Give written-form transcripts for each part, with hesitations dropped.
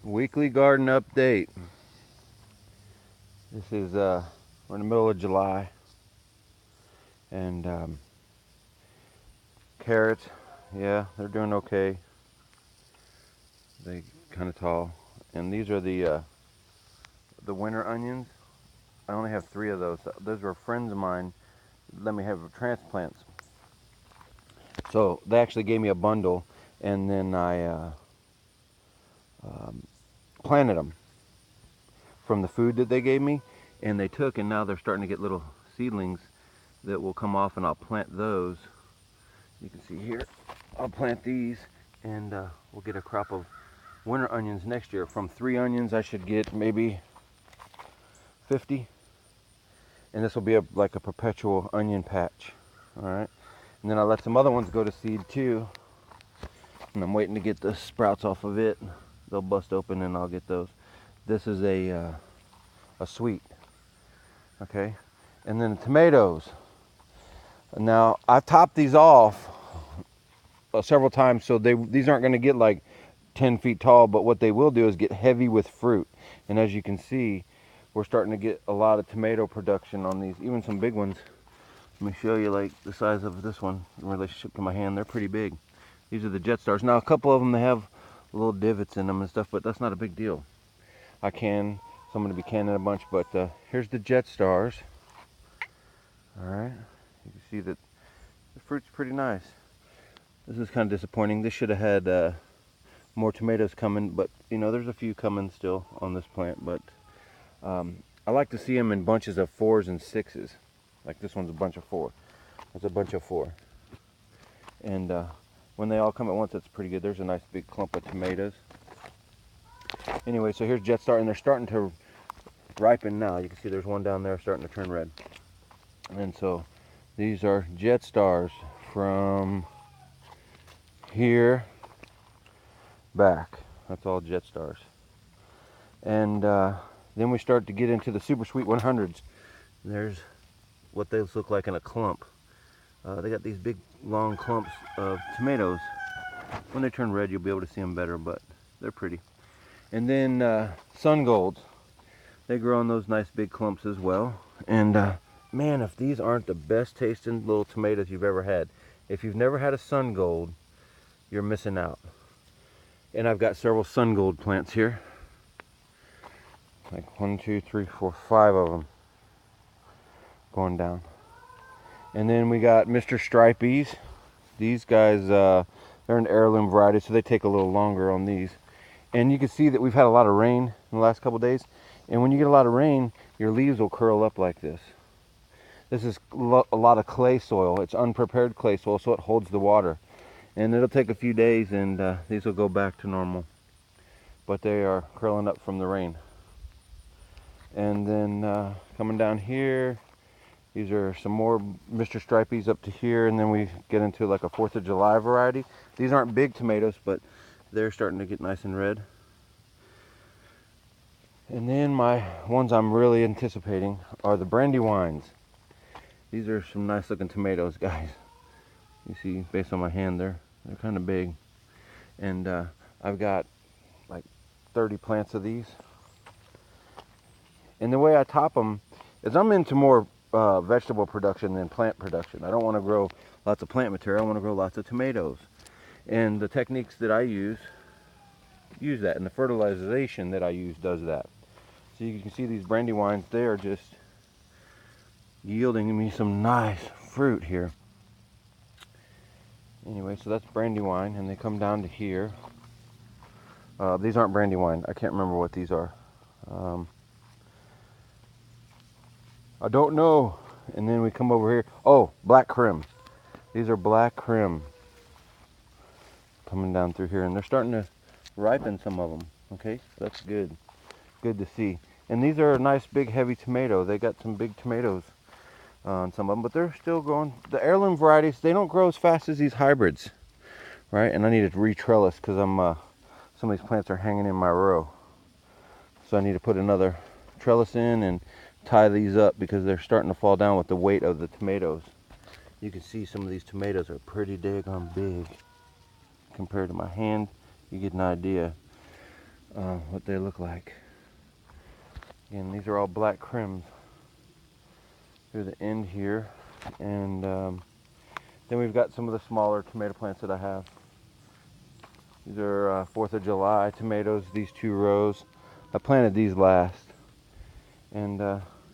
Weekly garden update. This is we're in the middle of July, and carrots, yeah, they're doing okay. They kind of tall, and these are the winter onions. I only have 3 of those. Those were friends of mine. Let me have transplants. So they actually gave me a bundle, and then I planted them from the food that they gave me, and they took, and now they're starting to get little seedlings that will come off, and I'll plant those. You can see here, I'll plant these, and we'll get a crop of winter onions next year. From 3 onions, I should get maybe 50, and this will be like a perpetual onion patch. All right, and then I'll let some other ones go to seed too, and I'm waiting to get the sprouts off of it. They'll bust open, and I'll get those. This is a sweet, okay, and then the tomatoes. Now I've topped these off several times, so these aren't going to get like 10 feet tall, but what they will do is get heavy with fruit. And as you can see, we're starting to get a lot of tomato production on these, even some big ones. Let me show you like the size of this one in relationship to my hand. They're pretty big. These are the Jet Stars. Now a couple of them, they have little divots in them and stuff, but that's not a big deal. So I'm going to be canning a bunch, but here's the Jet Stars. All right, you can see that the fruit's pretty nice. This is kind of disappointing. This should have had more tomatoes coming, but you know, there's a few coming still on this plant. But I like to see them in bunches of 4s and 6s. Like this one's a bunch of 4. It's a bunch of 4. And when they all come at once, it's pretty good. There's a nice big clump of tomatoes. Anyway, so here's Jet Star, and they're starting to ripen now. You can see there's one down there starting to turn red. And so these are Jet Stars from here back. That's all Jet Stars. And then we start to get into the super sweet 100s. There's what those look like in a clump. They got these big long clumps of tomatoes. When they turn red, you'll be able to see them better, but they're pretty. And then sun golds, they grow in those nice big clumps as well. And man, if these aren't the best tasting little tomatoes you've ever had. If you've never had a sun gold, you're missing out. And I've got several sun gold plants here. Like 1, 2, 3, 4, 5 of them going down. And then we got Mr. Stripies. These guys, they're an heirloom variety, so they take a little longer on these. And you can see that we've had a lot of rain in the last couple days. And when you get a lot of rain, your leaves will curl up like this. This is a lot of clay soil. It's unprepared clay soil, so it holds the water. And it'll take a few days, and these will go back to normal. But they are curling up from the rain. And then coming down here, these are some more Mr. Stripies up to here, and then we get into like a 4th of July variety. These aren't big tomatoes, but they're starting to get nice and red. And then my ones I'm really anticipating are the Brandywines. These are some nice looking tomatoes, guys. You see, based on my hand, they're kind of big. And I've got like 30 plants of these. And the way I top them is I'm into more vegetable production than plant production. I don't want to grow lots of plant material. I want to grow lots of tomatoes. And the techniques that I use that, and the fertilization that I use does that. So you can see these Brandywines, they are just yielding me some nice fruit here. Anyway, so that's Brandywine, and they come down to here. These aren't Brandywine. I can't remember what these are. I don't know. And then we come over here. Oh, Black Krim. These are Black Krim. Coming down through here, and they're starting to ripen, some of them. Okay, so that's good. Good to see. And these are a nice big heavy tomato. They got some big tomatoes on some of them, but they're still growing. The heirloom varieties, they don't grow as fast as these hybrids, right? And I need to re-trellis because some of these plants are hanging in my row. So I need to put another trellis in and tie these up because they're starting to fall down with the weight of the tomatoes. You can see some of these tomatoes are pretty daggone big compared to my hand. You get an idea. what they look like. Again, these are all black crims through the end here. And then we've got some of the smaller tomato plants that I have. These are 4th of July tomatoes, these 2 rows. I planted these last. And,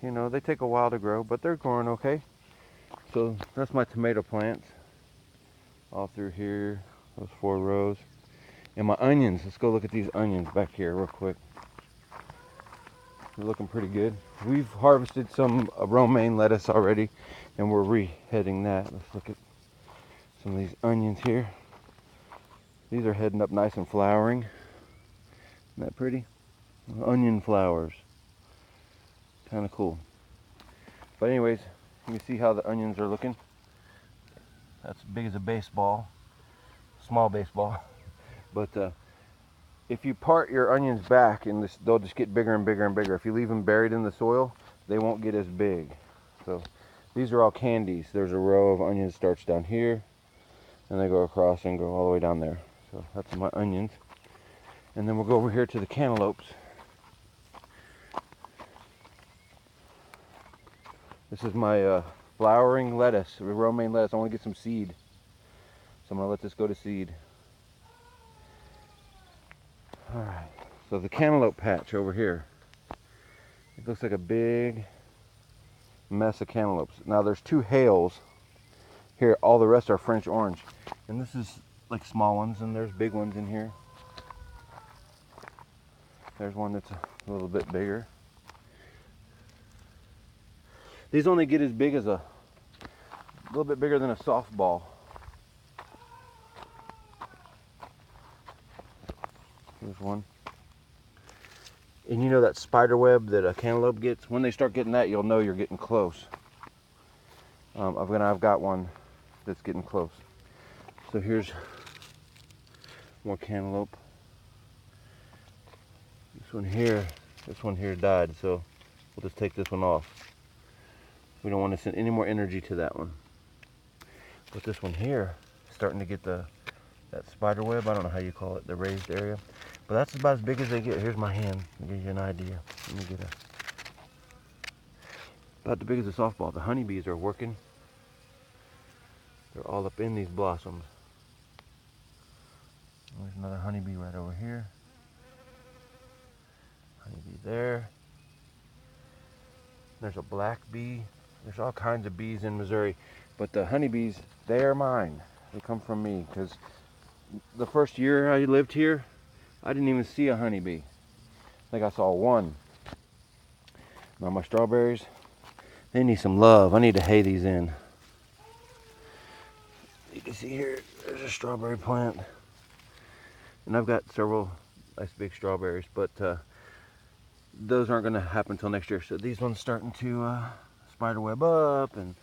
you know, they take a while to grow, but they're growing okay. So that's my tomato plants. All through here, those 4 rows. And my onions, let's go look at these onions back here real quick. They're looking pretty good. We've harvested some romaine lettuce already, and we're re-heading that. Let's look at some of these onions here. These are heading up nice and flowering. Isn't that pretty? Onion flowers. Kind of cool. But anyways, you can see how the onions are looking. That's big as a baseball. Small baseball. But if you part your onions back, and they'll just get bigger and bigger and bigger. If you leave them buried in the soil, they won't get as big. So these are all candies. There's a row of onion starts down here, and they go across and go all the way down there. So that's my onions. And then we'll go over here to the cantaloupes. This is my flowering lettuce, romaine lettuce. I want to get some seed. So I'm going to let this go to seed. Alright, so the cantaloupe patch over here. It looks like a big mess of cantaloupes. Now there's 2 hails here. All the rest are French orange. And this is like small ones, and there's big ones in here. There's one that's a little bit bigger. These only get as big as a little bit bigger than a softball. Here's one. And you know that spider web that a cantaloupe gets? When they start getting that, you'll know you're getting close. I've got one that's getting close. So here's more cantaloupe. This one here died, so we'll just take this one off. We don't want to send any more energy to that one. But this one here is starting to get that spider web. I don't know how you call it, the raised area. But that's about as big as they get. Here's my hand to give you an idea. Let me get about the big as a softball. The honeybees are working. They're all up in these blossoms. There's another honeybee right over here. Honeybee there. There's a black bee. There's all kinds of bees in Missouri. But the honeybees, they are mine. They come from me. Because the first year I lived here, I didn't even see a honeybee. I think I saw one. Now my strawberries, they need some love. I need to hay these in. You can see here, there's a strawberry plant. And I've got several nice big strawberries, but those aren't going to happen until next year. So these ones starting to spider web up, and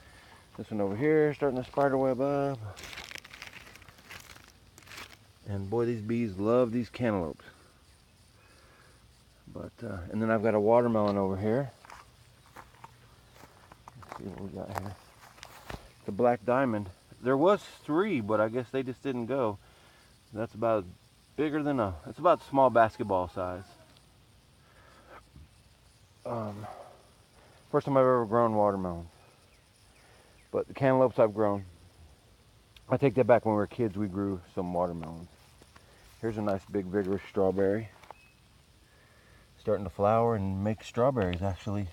this one over here starting to spider web up. And boy, these bees love these cantaloupes. But and then I've got a watermelon over here. Let's see what we got here. The black diamond. There was 3, but I guess they just didn't go. That's about bigger than it's about small basketball size. First time I've ever grown watermelons. But the cantaloupes I've grown. I take that back. When we were kids, we grew some watermelons. Here's a nice big vigorous strawberry. Starting to flower and make strawberries, actually.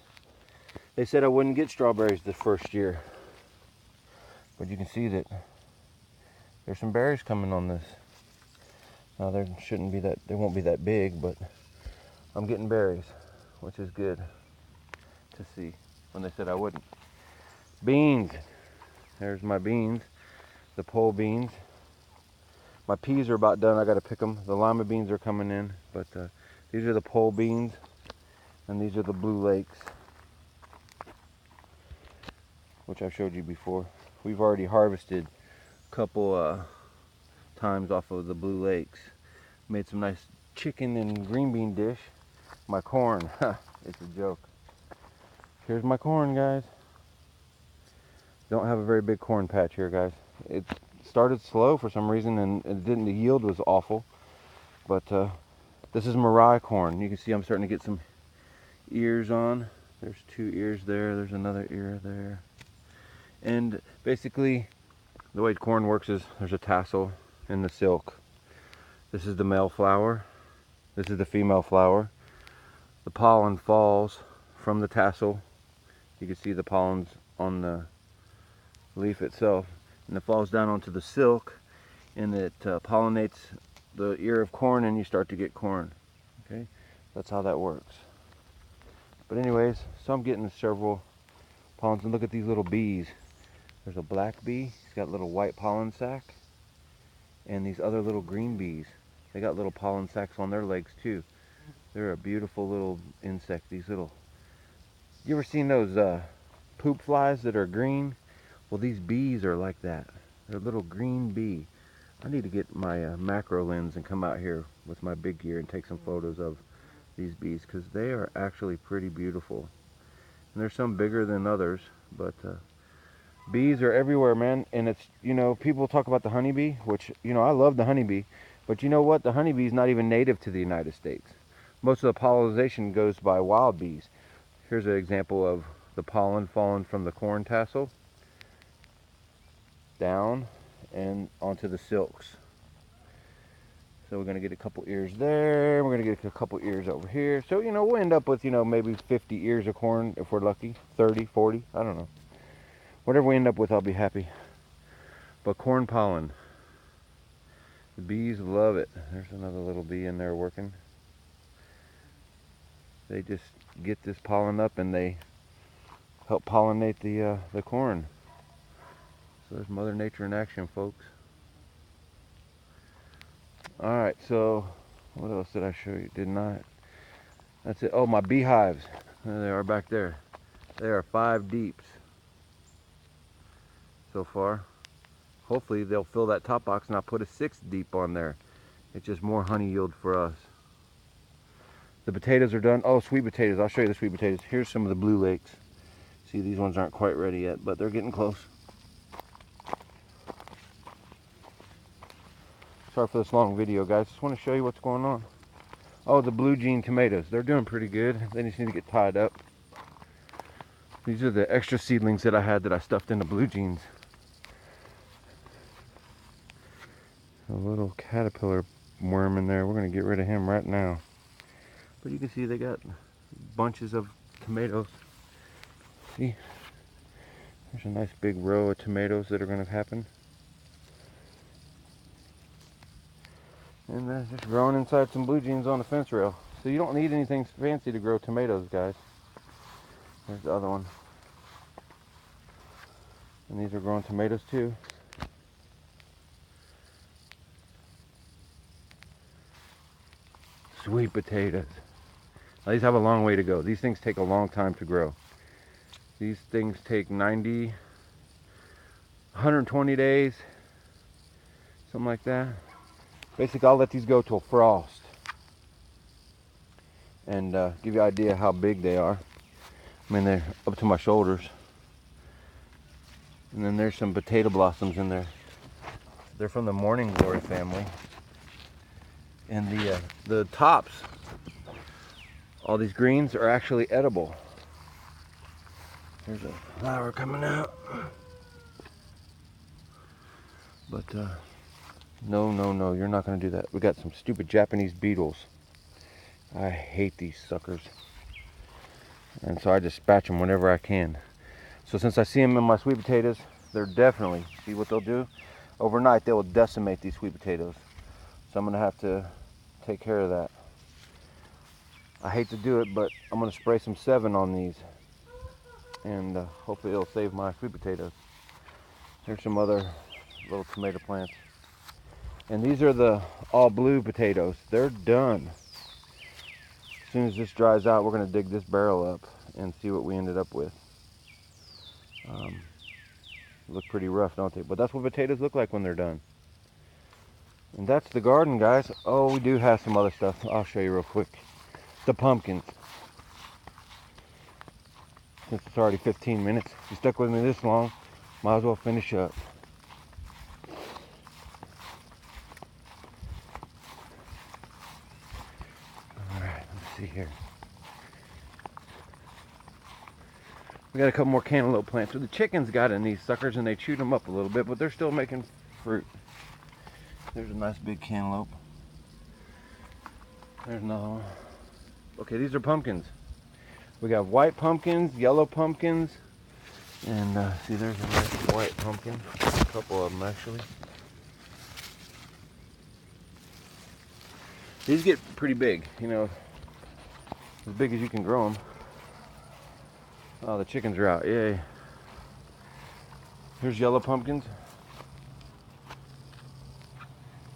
They said I wouldn't get strawberries the first year. But you can see that there's some berries coming on this. Now there won't be that big, but I'm getting berries, which is good to see when they said I wouldn't. Beans. There's my beans, the pole beans. My peas are about done. I got to pick them. The lima beans are coming in, but these are the pole beans, and these are the blue lakes, which I've showed you before. We've already harvested a couple times off of the blue lakes. Made some nice chicken and green bean dish. My corn, it's a joke. Here's my corn, guys. Don't have a very big corn patch here, guys. It started slow for some reason, and the yield was awful. But This is Marai corn. You can see I'm starting to get some ears on. There's 2 ears there. There's another ear there. And basically, the way corn works is there's a tassel in the silk. This is the male flower. This is the female flower. The pollen falls from the tassel. You can see the pollen's on the leaf itself. And it falls down onto the silk, and it pollinates the ear of corn, and you start to get corn. Okay, that's how that works. But anyways, so I'm getting several pollens, and look at these little bees. There's a black bee, he's got a little white pollen sac, and these other little green bees, they got little pollen sacs on their legs too. They're a beautiful little insect. These little, you ever seen those poop flies that are green? Well, these bees are like that. They're a little green bee. I need to get my macro lens and come out here with my big gear and take some photos of these bees, because they are actually pretty beautiful. And there's some bigger than others, but bees are everywhere, man. And it's, you know, people talk about the honeybee, which, you know, I love the honeybee, but you know what? The honeybee is not even native to the United States. Most of the pollination goes by wild bees. Here's an example of the pollen falling from the corn tassel down and onto the silks. So we're going to get a couple ears there. We're going to get a couple ears over here. So, you know, we'll end up with, you know, maybe 50 ears of corn if we're lucky. 30, 40, I don't know. Whatever we end up with, I'll be happy. But corn pollen, the bees love it. There's another little bee in there working. They just get this pollen up and they help pollinate the corn. So there's Mother Nature in action, folks. Alright, so what else did I show you? Did not. That's it. Oh, my beehives. There they are back there. There are 5 deeps so far. Hopefully they'll fill that top box and I'll put a 6th deep on there. It's just more honey yield for us. The potatoes are done. Oh, sweet potatoes. I'll show you the sweet potatoes. Here's some of the blue lakes. See, these ones aren't quite ready yet, but they're getting close. Sorry for this long video, guys. Just want to show you what's going on. Oh, the blue jean tomatoes. They're doing pretty good. They just need to get tied up. These are the extra seedlings that I had that I stuffed into blue jeans. A little caterpillar worm in there. We're going to get rid of him right now. But you can see they got bunches of tomatoes. See? There's a nice big row of tomatoes that are going to happen. And they're just growing inside some blue jeans on the fence rail. So you don't need anything fancy to grow tomatoes, guys. There's the other one. And these are growing tomatoes too. Sweet potatoes. Now, these have a long way to go. These things take a long time to grow. These things take 90, 120 days, something like that. Basically, I'll let these go till frost and give you an idea how big they are. I mean, they're up to my shoulders. And then there's some potato blossoms in there. They're from the morning glory family. And the tops, all these greens, are actually edible. There's a flower coming out. But no, you're not going to do that. We got some stupid Japanese beetles. I hate these suckers. And so I just dispatch them whenever I can. So since I see them in my sweet potatoes, they're definitely, see what they'll do? Overnight they will decimate these sweet potatoes. So I'm going to have to take care of that. I hate to do it, but I'm going to spray some 7 on these. And hopefully it'll save my sweet potatoes. Here's some other little tomato plants. And these are the all blue potatoes. They're done. As soon as this dries out, we're going to dig this barrel up and see what we ended up with. Look pretty rough, don't they? But that's what potatoes look like when they're done. And that's the garden, guys. Oh, we do have some other stuff. I'll show you real quick. The pumpkins. Since it's already 15 minutes, if you stuck with me this long, might as well finish up. see here. We got a couple more cantaloupe plants. So the chickens got in these suckers and they chewed them up a little bit, but they're still making fruit. There's a nice big cantaloupe. There's another one. Okay, these are pumpkins. We got white pumpkins, yellow pumpkins, and see, there's a nice white pumpkin. A couple of them actually. These get pretty big, you know, as big as you can grow them. Oh, the chickens are out, yay. Here's yellow pumpkins.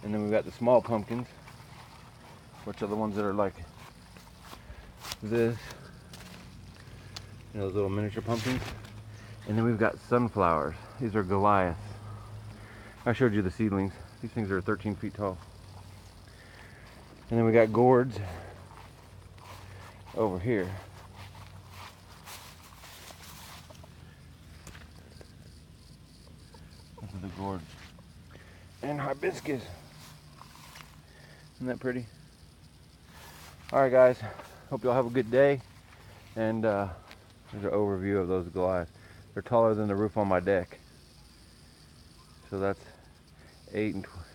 And then we've got the small pumpkins, which are the ones that are like this. You know, those little miniature pumpkins. And then we've got sunflowers. These are Goliaths. I showed you the seedlings. These things are 13 feet tall. And then we got gourds over here. Those are the gourds. And hibiscus. Isn't that pretty? Alright guys, hope y'all have a good day. And there's an overview of those Goliaths. They're taller than the roof on my deck. So that's 8 and 12.